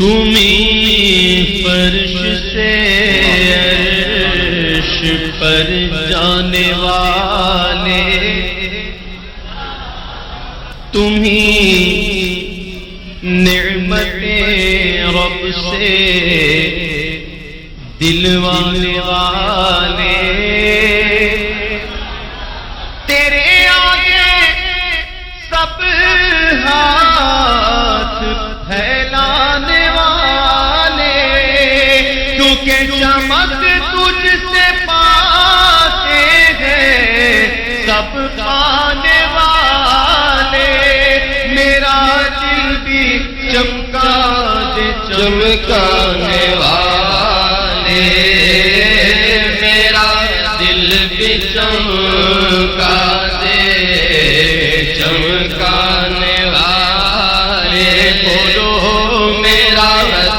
تمہیں فرش سے عرش پر جانے والے، تمہیں نعمتیں رب سے دلوانے والے، تیرے آگے سب ہاتھ پھیلانے والے، کیونکہ چمک تجھ سے پاتے ہیں سب پانے والے، میرا دل بھی چمکا دے چمکانے والے، میرا دل بھی چمکا دے چمکانے والے، بولو میرا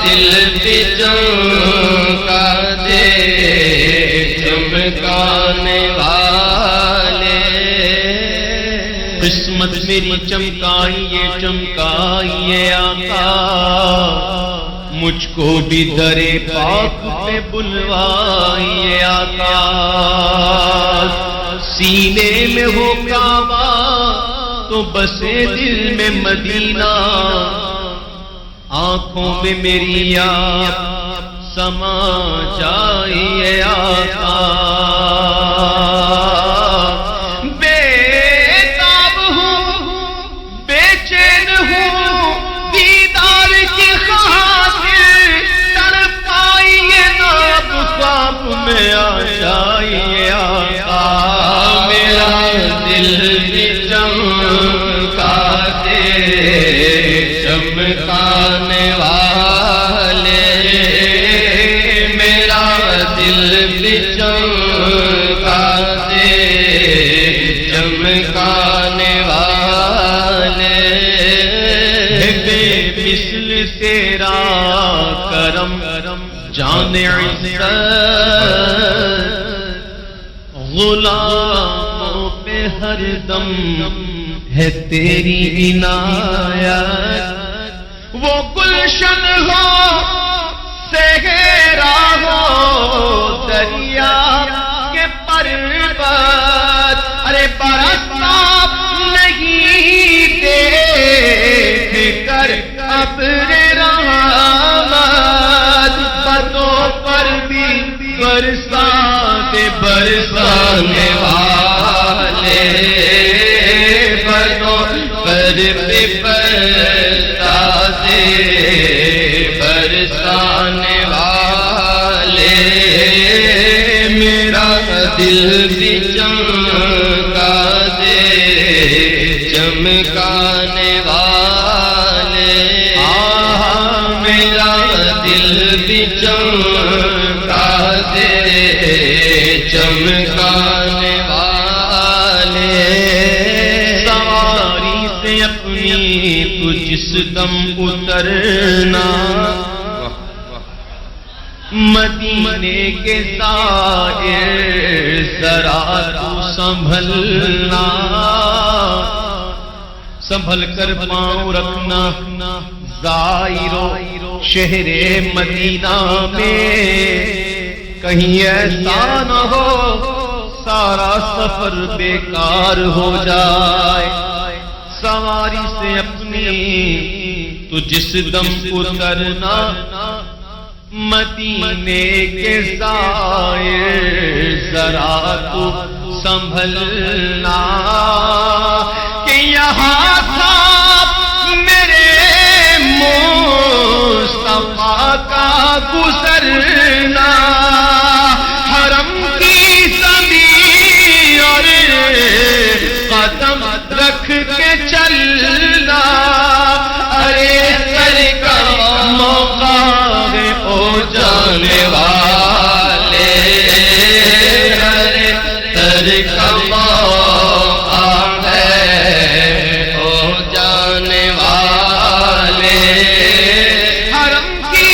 دل بھی چمکا دے چمکانے والے، قسمت میری چمکائیے چمکائیے آقا، مجھ کو بھی درے پاک پہ بلوائیے آقا، سینے میں ہو کعبہ تو بسے دل میں مدینہ، آنکھوں میں میری آپ سما جائیے آقا، بےتاب ہوں بے چین ہوں دیدار کی خاطر، تڑپائیے ناب خواب میں آ جائیے آقا، میرا دل بھی چمکا دے چمکانے والے، میرا دل بھی چمکا دے چمکانے والے، بے مثل تیرا کرم جان عزت، غلاموں پہ ہر دم ہے تیری عنایت، وہ گلشن ہو صحرا ہو دریا کے پربت، ارے برستا نہیں دیکھ کر ابر رحمت، بتوں پر بھی برسا دے برسانے والے، بتوں پر بھی برسا دے برسانے والے، میرا دل بھی چمکا دے چمکانے والے، میرا دل بھی چمکا دے چمکانے والے، سواری سے اپنی تو جس دم اترنا، مدینے کے سائر ذرا تو سنبھلنا، سنبھل کر پاؤں رکھنا زائرو شہر مدینہ میں، کہیں ایسا نہ ہو سارا سفر بیکار ہو جائے، سواری سے اپنی تو جس دم اترنا، مدینے کے سائر ذرا تو سنبھلنا، کہ یہاں تھا میرے مصطفیٰ کا گزرنا، حرم کی زمین اور قدم رکھ کے چلنا، ارے سر کا موقع ہو جانے والے، ارے سر کا موقع ہے ہو جانے والے، حرم کی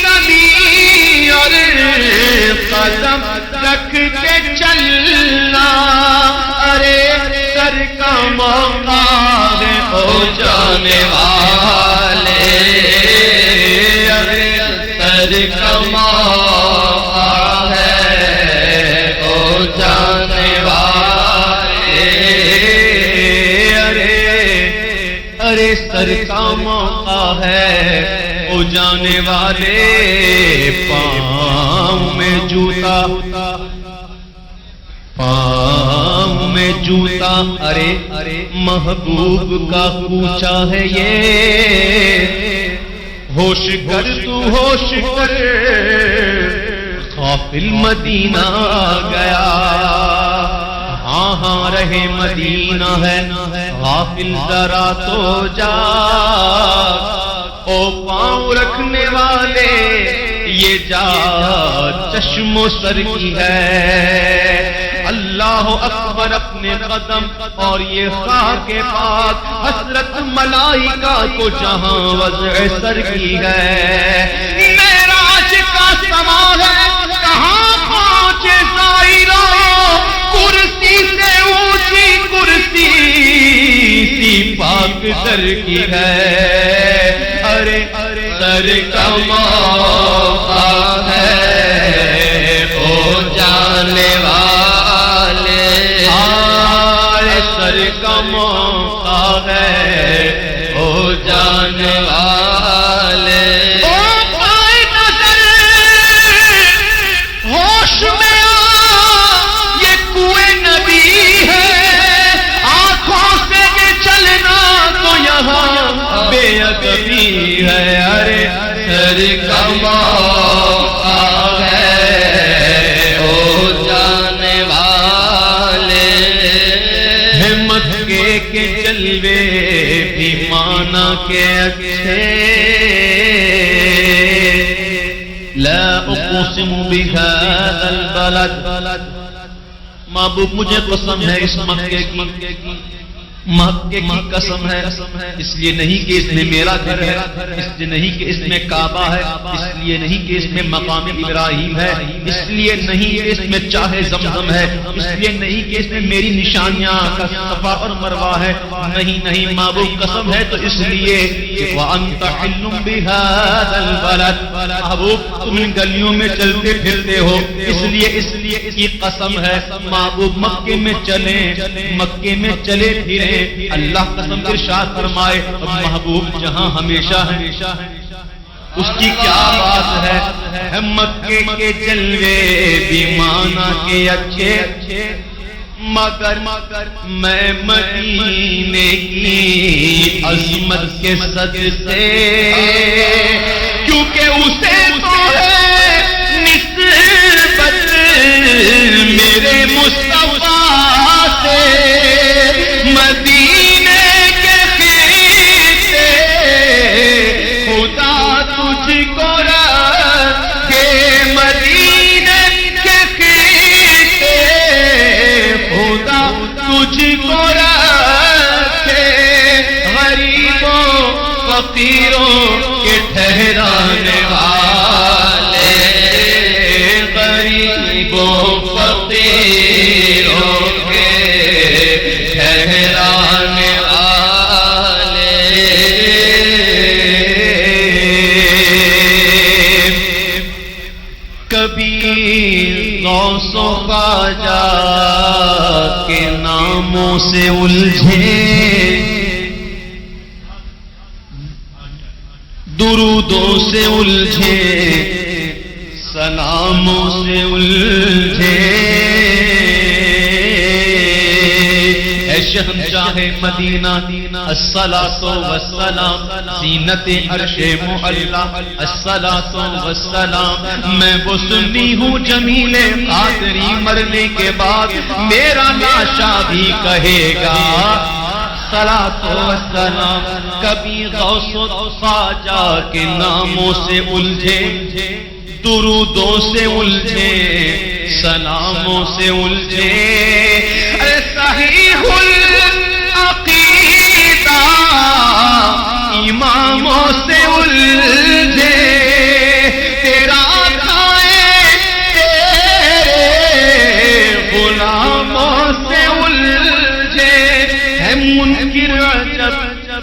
زمین اور قدم رکھ کے چلنا، ارے سر کا موقع ہے ہو جانے والے، کا موقع ہے او جانے والے، ارے سر کا موقع ہے او جانے والے، پاؤں میں جوتا، پاؤں میں جوتا، ارے محبوب کا کوچا ہے یہ، ہوش کر تو ہوش کر، غافل مدینہ گیا، ہاں ہاں رہے مدینہ ہے، غافل ذرا تو جا، او پاؤں رکھنے والے یہ جا چشم و سر کی ہے، اللہ اکبر اپنے قدم اور یہ خاک پاک حسرت ملائکہ کو جہاں وضع سر کی ہے، معراج کا سما ہے کہاں پہنچے زائرہ، کرسی سے اونچی کرسی سی پاک سر کی ہے، ارے سر کا موقع ہے او جانے والے، سر کا موقع ہے او جانے والے، او پائے نظر ہوش میں آ یہ کوئے نبی ہے، آنکھوں سے یہ چلنا تو یہاں بے ادبی ہے، ارے سر کا موقع ہے او جانے والے، مکے کے جلوے بھی مانا کے اچھے، لا اقسم بهذا البلد، محبوب مجھے قسم ہے اس مکے کی، مکے کی قسم ہے، اس لیے نہیں کہ اس میں میرا گھر ہے، اس لیے نہیں کہ اس میں کعبہ ہے، اس لیے نہیں کہ اس میں مقام ابراہیم ہے، اس لیے نہیں کہ اس میں چاہے زمزم ہے، اس لیے نہیں کہ اس میں میری نشانیاں کا صفا اور مروہ ہے، نہیں محبوب قسم ہے تو اس لیے کہ وَأَنْتَ حِلٌّ بِهَذَا الْبَلَدِ، محبوب تم ان گلیوں میں چلتے پھرتے ہو، اس لیے اس کی قسم ہے، محبوب مکے میں چلیں، مکے میں چلے پھریں، اللہ قسم ارشاد فرمائے محبوب جہاں ہمیشہ ہے اس کی کیا بات ہے، مکے کے جلوے بھی مانا کے اچھے، مگر میں مدینے کی عظمت کے صدقے، کیونکہ اسے تو ہے نسبت میرے مصطفیٰ سے، مدینے کے خطے خدا تجھ کو رکھے، مدینے کے خطے خدا تجھ کو رکھے، غریبوں فقیروں کے ٹھہرانے والے، غریبوں فقیروں غوث و خواجہ کے ناموں سے الجھے، درودوں سے الجھے، سلاموں سے الجھے، اے شہنشاہ مدینہ الصلاۃ والسلام، زینت عرش معلا الصلاۃ والسلام، میں وہ سنی ہوں جمیل قادری مرنے کے بعد میرا ناشا بھی کہے گا صلاۃ والسلام، کبھی غوث و خواجہ کے ناموں سے الجھے، درودوں سے الجھے، سلاموں سے الجھے، صحیح العقیدہ اماموں سے الجھے، تیرا کھائے تیرے غلاموں سے الجھے، ہے منکر عجب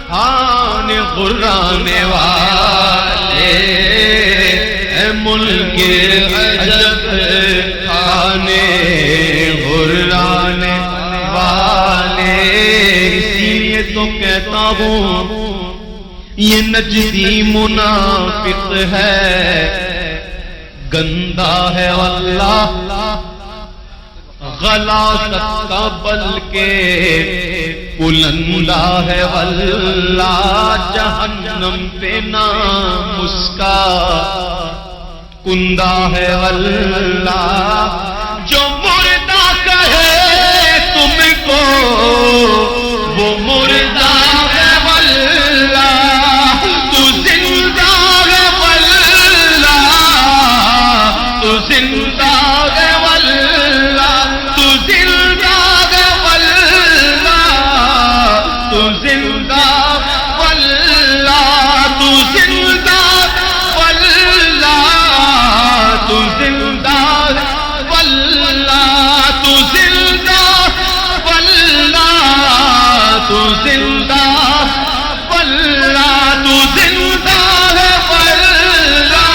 خان غرانے والے، ہے ملک عجب کھانے غرانے والے. اسی لیے تو کہتا ہوں یہ نجدی منافق ہے، گندا ہے واللہ غلاظت کا بلکہ بلندہ ہے واللہ جہنم پہ نام اس کا کندہ ہے واللہ. جو مردہ کہے تم کو وہ مردہ ہے واللہ، تو زندہ ہے واللہ، تو زندہ ہے واللہ، تو زندہ ہے واللہ، تو زندہ واللہ، تو زندہ واللہ، تو زندہ واللہ، تو زندہ واللہ، تو زندہ واللہ، تو زندہ ہے واللہ،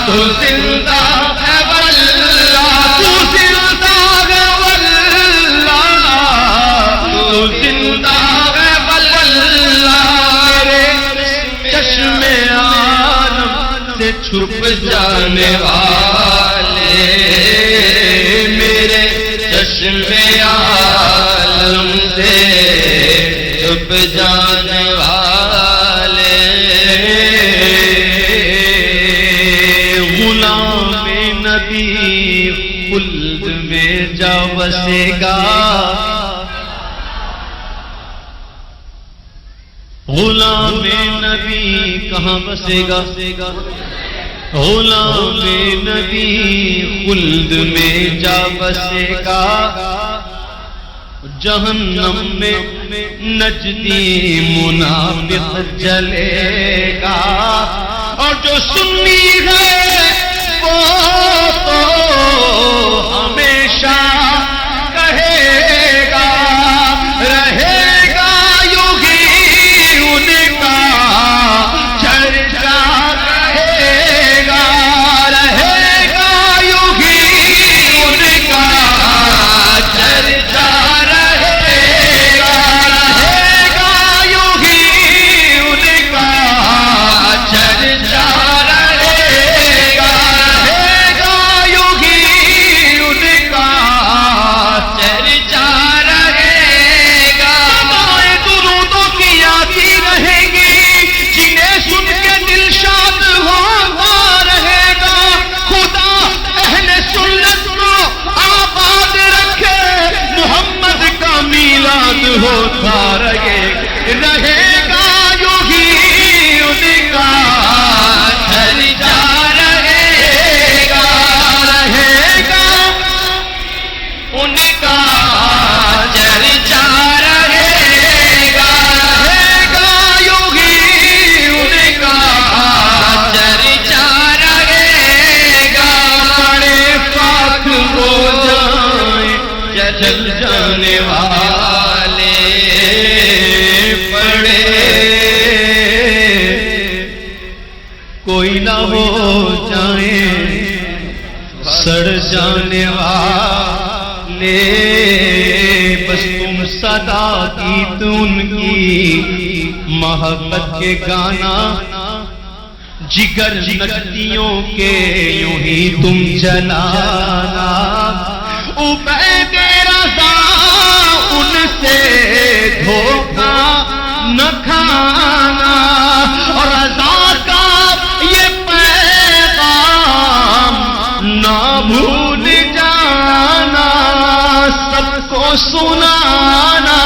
تو زندہ ہے واللہ، تو زندہ ہے واللہ، تو زندہ ہے واللہ. میرے چشم عالم سے چھپ جانے والے، میرے چشم عالم سے چھپ جانے والے. غلام نبی خلد میں جا بسے گا، غلام نبی کہاں بسے گا؟ غلام نبی خلد میں جا بسے گا، جہنم میں نجدی منافق جلے گا. اور جو سنی ہے وہ تو ہمیشہ کہے گا، رہے گا یوں ہی ان کا چرچا رہے گا، رہے گا یوں ہی ان کا چرچا رہے گا، رہے گا یوں ہی ان کا چرچا رہے گا، رہے گا یوں ہی ان کا چرچا رہے گا. سمائے درودوں کی آتی رہیں گی، جنہیں سن کے دل شاد ہوتا رہے گا. خدا اہل سنت کو آباد رکھے، محمد کا میلاد ہوتا رہے گا یوں ہی ان کا چرچا رہے گا، رہے گا ان کا چرچا رہے گا، رہے گا یوں ہی ان کا چرچا رہے گا. بڑے پاک ہو جائیں جل جانے والے، بڑے کوئی نہ ہو جائیں سڑ جانے والے. بس تم صدا کی تو ان کی محبت کے گانا، جگر نجدیوں کے یوں ہی تم جلانا. عبید رضا ان سے دھوکہ نہ کھانا، اور رضا کا یہ پیغام نہ بھول جانا، سب کو سنانا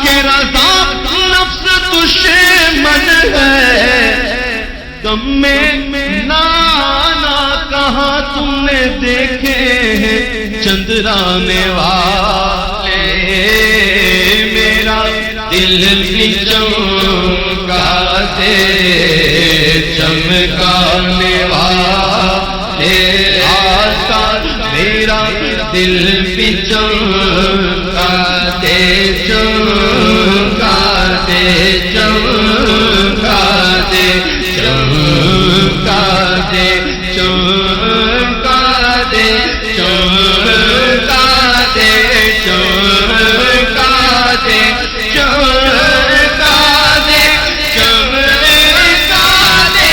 کہ رضا نفس دشمن ہے. غم میں نانا کہاں تم نے دیکھے ہیں چندرانے والے، میرا دل بھی چمکا دے چمکانے والے آقا، میرا دل بھی چمکا دے چمکا دے چمکا دے چمکا دے چمکا دے چمکا دے چمکا دے چمکا دے چمکا دے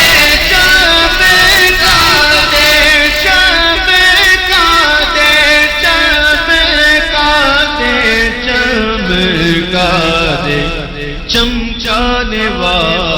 چمکا دے چمکا دے چمکا دے چمکا دے چمکانے والا